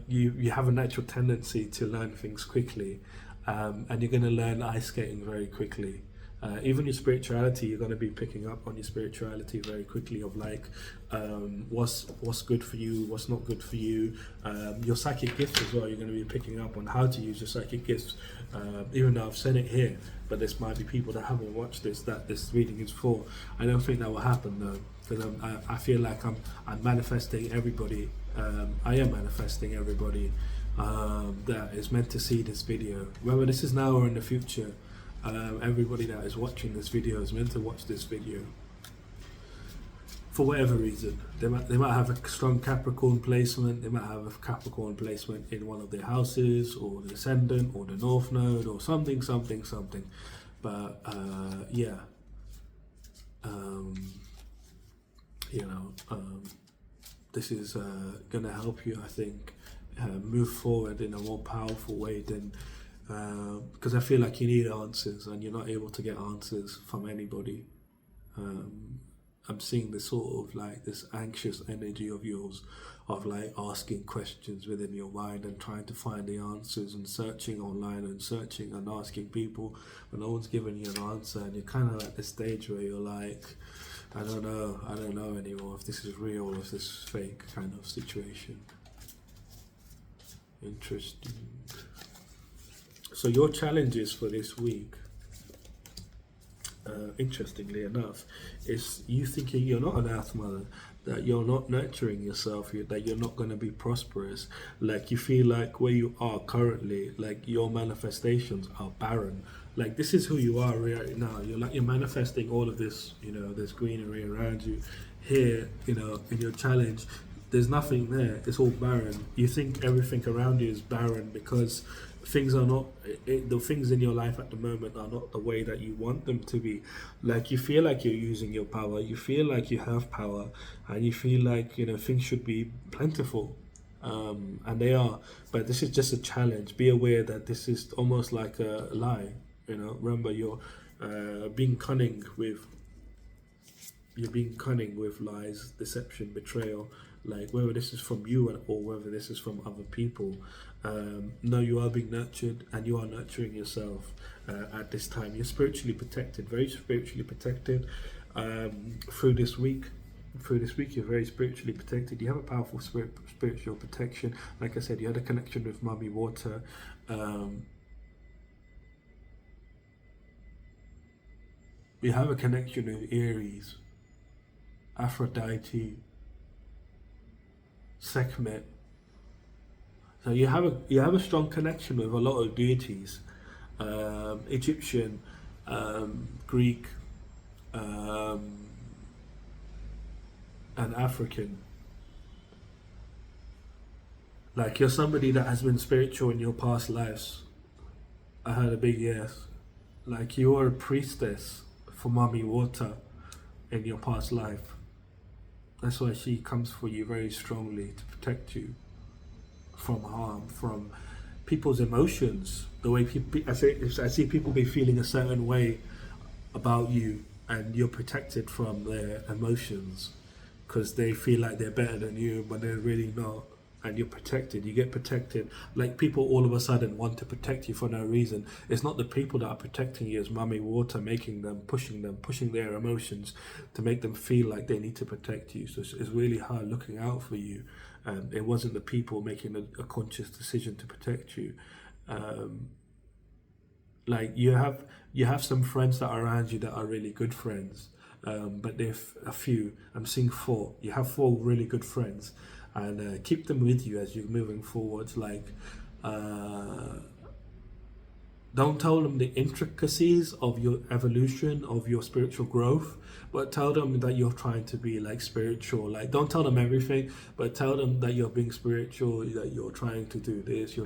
You have a natural tendency to learn things quickly. And you're going to learn ice skating very quickly. Even your spirituality, you're going to be picking up on your spirituality very quickly, of what's good for you, what's not good for you. Your psychic gifts as well, you're going to be picking up on how to use your psychic gifts. Even though I've said it here, but there might be people that haven't watched this, that this reading is for. I don't think that will happen though, because I feel like I'm manifesting everybody. I am manifesting everybody that is meant to see this video, whether this is now or in the future. Everybody that is watching this video is meant to watch this video for whatever reason. They might have a strong Capricorn placement, they might have a Capricorn placement in one of their houses, or the ascendant, or the north node, or something. But this is gonna help you, I think, move forward in a more powerful way than because I feel like you need answers and you're not able to get answers from anybody. I'm seeing this sort of this anxious energy of yours, of asking questions within your mind and trying to find the answers, and searching online and searching and asking people, but no one's giving you an answer, and you're kind of at this stage where you're like, I don't know anymore if this is real or if this is fake, kind of situation. Interesting. So your challenges for this week, interestingly enough, is you thinking you're not an earth mother, that you're not nurturing yourself, that you're not going to be prosperous. Like you feel like where you are currently, like your manifestations are barren. Like this is who you are right now. You're manifesting all of this, this greenery around you. Here, in your challenge, there's nothing there. It's all barren. You think everything around you is barren because things are not, the things in your life at the moment are not the way that you want them to be. Like you feel like you're using your power, you feel like you have power, and you feel like things should be plentiful, and they are. But this is just a challenge. Be aware that this is almost like a lie. Remember, being cunning with you're being cunning with lies, deception, betrayal, like whether this is from you or whether this is from other people. No, you are being nurtured and you are nurturing yourself at this time. You're spiritually protected, very spiritually protected through this week. Through this week, you're very spiritually protected. You have a powerful spiritual protection. Like I said, you had a connection with Mummy Water. You have a connection with Aries, Aphrodite, Sekhmet. So you have a strong connection with a lot of deities, Egyptian, Greek, and African. Like you're somebody that has been spiritual in your past lives. I heard a big yes. Like you are a priestess for Mummy Water in your past life. That's why she comes for you very strongly to protect you from harm, from people's emotions. The way I see people be feeling a certain way about you, and you're protected from their emotions because they feel like they're better than you, but they're really not. And you're protected. You get protected. Like people all of a sudden want to protect you for no reason. It's not the people that are protecting you, it's Mummy Water pushing their emotions to make them feel like they need to protect you. So it's really hard looking out for you. It wasn't the people making a conscious decision to protect you. Like you have some friends that are around you that are really good friends, but there's a few. I'm seeing 4. You have 4 really good friends. And keep them with you as you're moving forward. Like, don't tell them the intricacies of your evolution, of your spiritual growth, but tell them that you're trying to be like spiritual. Like, don't tell them everything, but tell them that you're being spiritual, that you're trying to do this,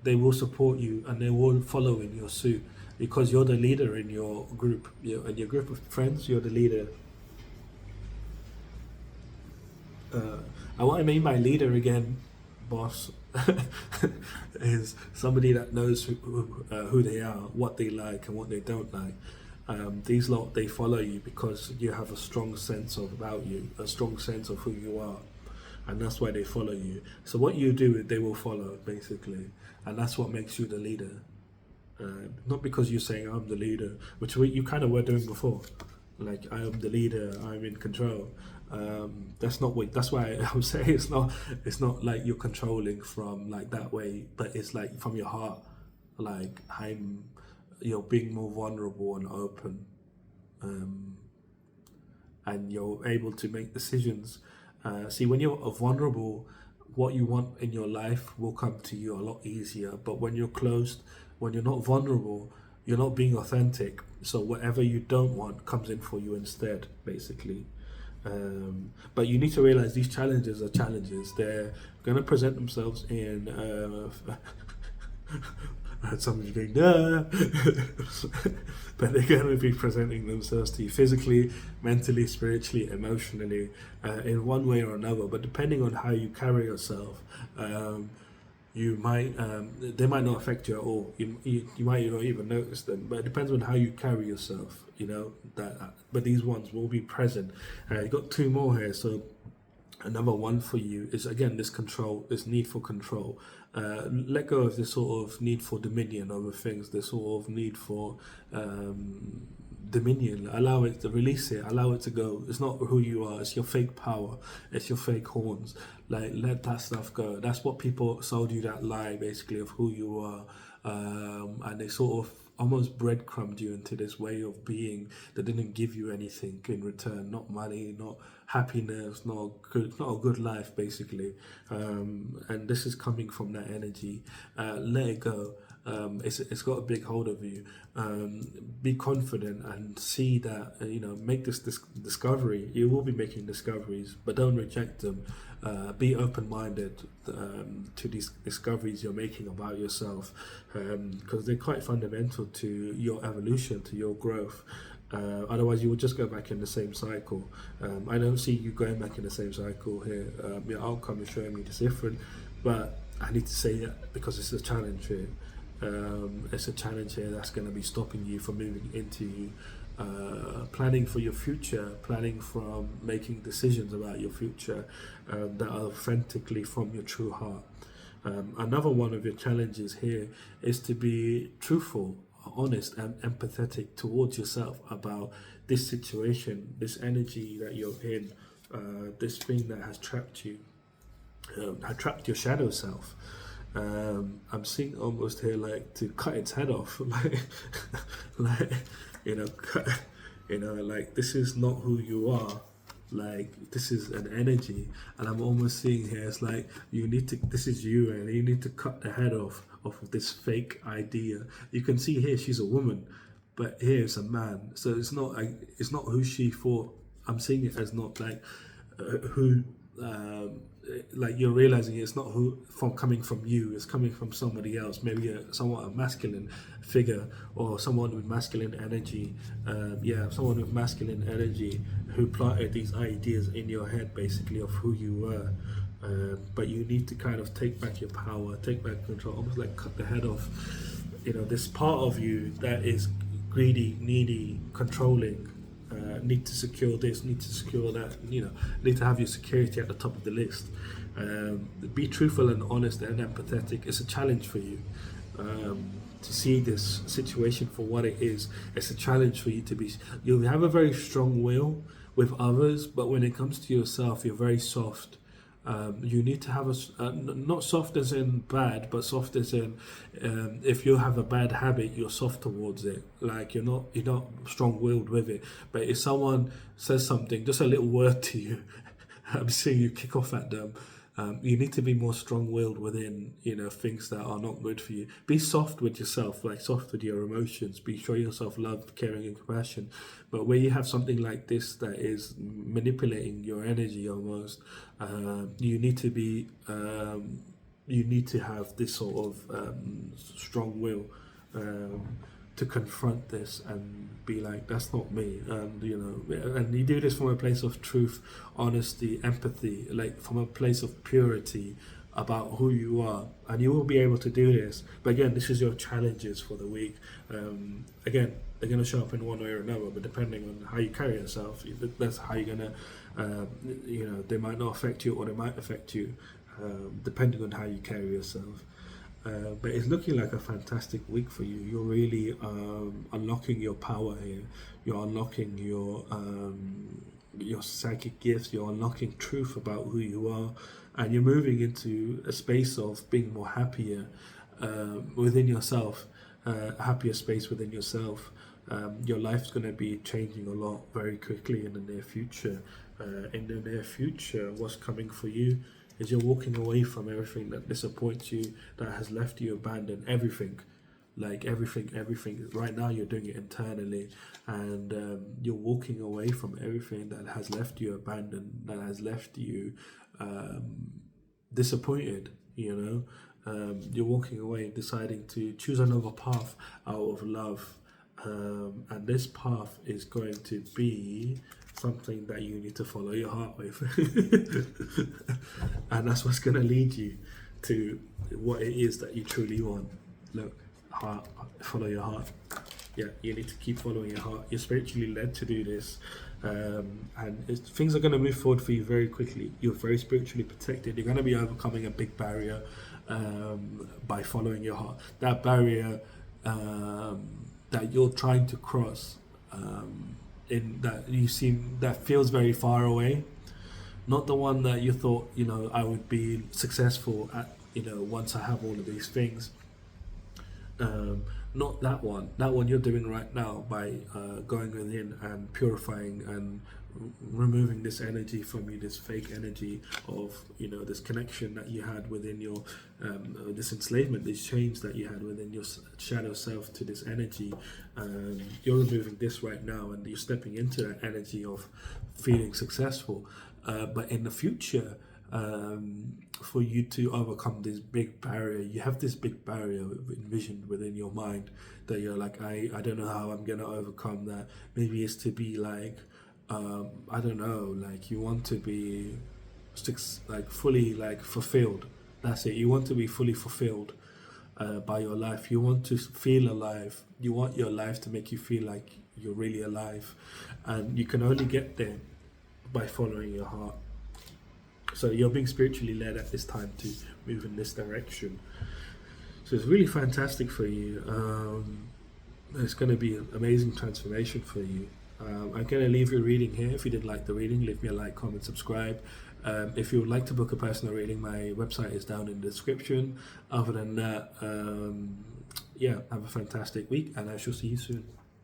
they will support you and they will follow in your suit because you're the leader in your group. In your group of friends, you're the leader. And what I mean by leader again, boss, is somebody that knows who they are, what they like and what they don't like. These lot, they follow you because you have a strong sense about you, a strong sense of who you are. And that's why they follow you. So what you do, they will follow, basically. And that's what makes you the leader. Not because you're saying, I'm the leader, which you kind of were doing before. Like, I am the leader, I'm in control. That's why I would say it's not like you're controlling from like that way, but it's like from your heart. Like you're being more vulnerable and open, and you're able to make decisions. See, when you're vulnerable, what you want in your life will come to you a lot easier. But when you're closed, when you're not vulnerable, you're not being authentic. So whatever you don't want comes in for you instead, basically. But you need to realize these challenges are challenges. They're going to present themselves in somebody's going but they're going to be presenting themselves to you physically, mentally, spiritually, emotionally, in one way or another. But depending on how you carry yourself, you might they might not affect you at all. You might not even notice them, but it depends on how you carry yourself. But these ones will be present. You got 2 more here. So another one for you is again this control, this need for control. Let go of this sort of need for dominion over things. This sort of need for dominion. Allow it to release it. Allow it to go. It's not who you are. It's your fake power. It's your fake horns. Like, let that stuff go. That's what people sold you, that lie basically of who you are, and they sort of almost breadcrumbed you into this way of being that didn't give you anything in return. Not money, not happiness, not a good life basically. And this is coming from that energy. Let it go. It's got a big hold of you. Be confident and see that, make this discovery. You will be making discoveries, but don't reject them. Be open-minded to these discoveries you're making about yourself, because they're quite fundamental to your evolution, to your growth. Otherwise, you will just go back in the same cycle. I don't see you going back in the same cycle here. Your outcome is showing me it's different, but I need to say that because it's a challenge here. It's a challenge here that's going to be stopping you from moving into planning for your future, planning from making decisions about your future that are authentically from your true heart. Another one of your challenges here is to be truthful, honest and empathetic towards yourself about this situation, this energy that you're in, this thing that has trapped you, has trapped your shadow self. I'm seeing almost here like to cut its head off, like like this is not who you are. Like, this is an energy, and I'm almost seeing here it's like this is you, and you need to cut the head off of this fake idea. You can see here she's a woman, but here it's a man. So it's not who she thought. I'm seeing it as not like who. Like, you're realizing it's not who coming from you, it's coming from somebody else, maybe a masculine figure, or someone with masculine energy, someone with masculine energy who planted these ideas in your head basically of who you were. But you need to kind of take back your power, take back control, almost like cut the head off this part of you that is greedy, needy, controlling. Need to secure this, need to secure that, need to have your security at the top of the list. Be truthful and honest and empathetic. It's a challenge for you to see this situation for what it is. It's a challenge for you to be, you have a very strong will with others, but when it comes to yourself, you're very soft. You need to have not soft as in bad, but soft as in if you have a bad habit, you're soft towards it. Like, you're not strong-willed with it. But if someone says something, just a little word to you, I'm seeing you kick off at them. You need to be more strong-willed within things that are not good for you. Be soft with yourself, like soft with your emotions. Show yourself love, caring and compassion. But where you have something like this that is manipulating your energy almost, you need to be you need to have this sort of strong will to confront this and be like, that's not me. And and you do this from a place of truth, honesty, empathy, like from a place of purity about who you are, and you will be able to do this. But again, this is your challenges for the week. Again, they're going to show up in one way or another, but depending on how you carry yourself, that's how you're going to they might not affect you, or they might affect you, depending on how you carry yourself. But it's looking like a fantastic week for you. You're really unlocking your power here. You're unlocking your psychic gifts. You're unlocking truth about who you are, and you're moving into a space of being more happier within yourself, happier space within yourself. Your life's going to be changing a lot very quickly in the near future. What's coming for you is you're walking away from everything that disappoints you, that has left you abandoned. Everything. Right now you're doing it internally, and you're walking away from everything that has left you abandoned, that has left you disappointed. You're walking away, deciding to choose another path out of love, and this path is going to be something that you need to follow your heart with. And that's what's going to lead you to what it is that you truly want. Look, heart, follow your heart. Yeah, you need to keep following your heart. You're spiritually led to do this, and things are going to move forward for you very quickly. You're very spiritually protected. You're going to be overcoming a big barrier by following your heart. That barrier that you're trying to cross, in that you seem that feels very far away, not the one that you thought, I would be successful at, once I have all of these things. Not that one. That one you're doing right now by going within and purifying and removing this energy from you, this fake energy of, this connection that you had within your, this enslavement, this change that you had within your shadow self to this energy. You're removing this right now, and you're stepping into that energy of feeling successful. But in the future, for you to overcome this big barrier, you have this big barrier envisioned within your mind that you're like, I don't know how I'm gonna overcome that. Maybe it's to be like, I don't know, like you want to be like fully like fulfilled. That's it. You want to be fully fulfilled by your life. You want to feel alive. You want your life to make you feel like you're really alive, and you can only get there by following your heart. So you're being spiritually led at this time to move in this direction. So it's really fantastic for you. It's going to be an amazing transformation for you. I'm going to leave your reading here. If you did like the reading, leave me a like, comment, subscribe. If you would like to book a personal reading, my website is down in the description. Other than that, have a fantastic week, and I shall see you soon.